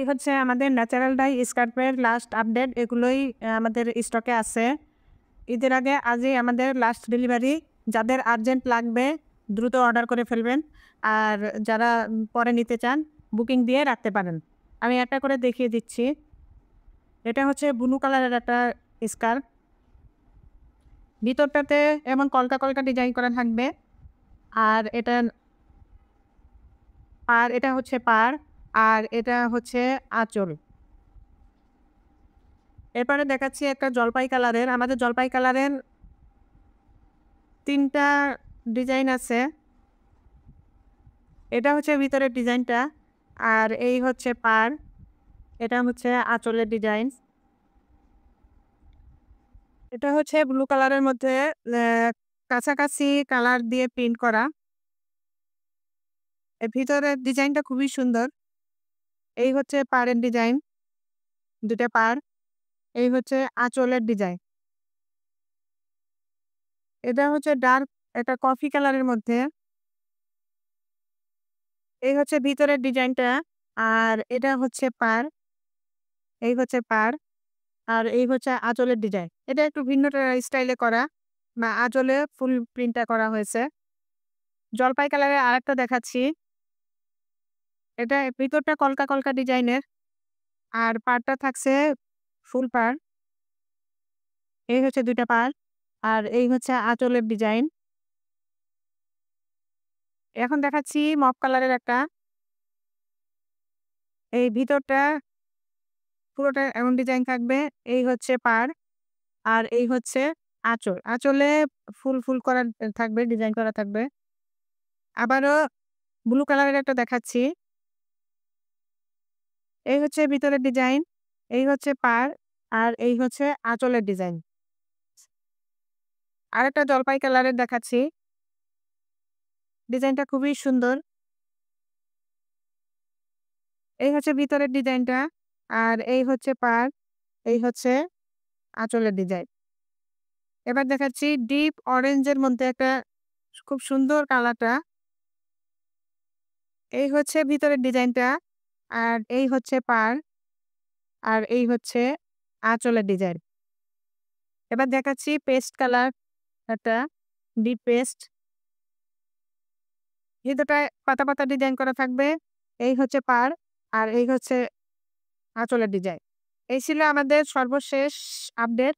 হচ্ছে আমাদের natural die স্কার্ফের last update. এগুলোই আমাদের স্টকে আছে। ঈদের আগে আজই আমাদের লাস্ট ডেলিভারি। যাদের আর্জেন্ট লাগবে দ্রুত অর্ডার করে ফেলবেন। আর যারা পরে নিতে চান বুকিং দিয়ে রাখতে পারেন। আমি একটা করে দেখিয়ে দিচ্ছি। এটা হচ্ছে ব্লু কালারের একটা স্কার্ফ। ভিতরটাতে এমন কলকা, কলকা ডিজাইন করা থাকবে। আর এটা হচ্ছে পাড়, আর এটা হচ্ছে আঁচল। এরপরে দেখাচ্ছি একটা জলপাই কালারের। আমাদের জলপাই কালারের ৩ টা ডিজাইন আছে। এটা হচ্ছে ভিতরের ডিজাইনটা, আর এই হচ্ছে পাড়। এটা হচ্ছে আঁচলের ডিজাইন। এটা হচ্ছে ব্লু কালারের মধ্যে কাছাকাছি কালার দিয়ে প্রিন্ট করা। এর ভিতরের ডিজাইনটা খুবই সুন্দর। এই হচ্ছে পাড়ের ডিজাইন, ২ টা পাড়। এই হচ্ছে আঁচলের ডিজাইন। এটা হচ্ছে ডার্ক একটা কফি কালারের মধ্যে। এই হচ্ছে ভিতরের ডিজাইনটা, আর এটা হচ্ছে পাড়। এই হচ্ছে পাড়, আর এই হচ্ছে আঁচলের ডিজাইন। এটা একটু ভিন্ন স্টাইলে করা, বা আঁচলে ফুল প্রিন্টটা করা হয়েছে। জলপাই কালারের আরেকটা দেখাচ্ছি। এটা ভিতরটা কলকা, কলকা ডিজাইনের, আর পাড়টা থাকছে ফুল পাড়। এই হচ্ছে ২ টা পাড়, আর এই হচ্ছে আঁচলের ডিজাইন। এখন দেখাচ্ছি মভ কালারের একটা। এই ভিতরটা পুরোটা এমন ডিজাইন থাকবে। এই হচ্ছে পাড়, আর এই হচ্ছে আঁচল। আঁচলে ফুল, ফুল করা থাকবে, ডিজাইন করা থাকবে। আবারও ব্লু কালারের একটা দেখাচ্ছি। এই হচ্ছে ভিতরের ডিজাইন, এই হচ্ছে পাড়, আর এই হচ্ছে আঁচলের ডিজাইন। আরেকটা জলপাই কালারের দেখাচ্ছি। ডিজাইনটা খুবই সুন্দর। এই হচ্ছে ভিতরের ডিজাইনটা, আর এই হচ্ছে পাড়, এই হচ্ছে আঁচলের ডিজাইন। এবার দেখাচ্ছি ডিপ অরেঞ্জের মধ্যে একটা খুব সুন্দর কালারটা। এই হচ্ছে ভিতরের ডিজাইনটা, আর এই হচ্ছে পাড়, আর এই হচ্ছে আঁচলের ডিজাইন। এবার দেখাচ্ছি পেস্ট কালার একটা, ডিপ পেস্ট। ভিতরটায় পাতা, পাতা ডিজাইন করা থাকবে। এই হচ্ছে পাড়, আর এই হচ্ছে আঁচলের ডিজাইন। এই ছিল আমাদের সর্বশেষ আপডেট।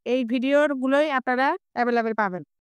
এই ভিডিওর গুলোই আপনারা এভেইলেবল পাবেন।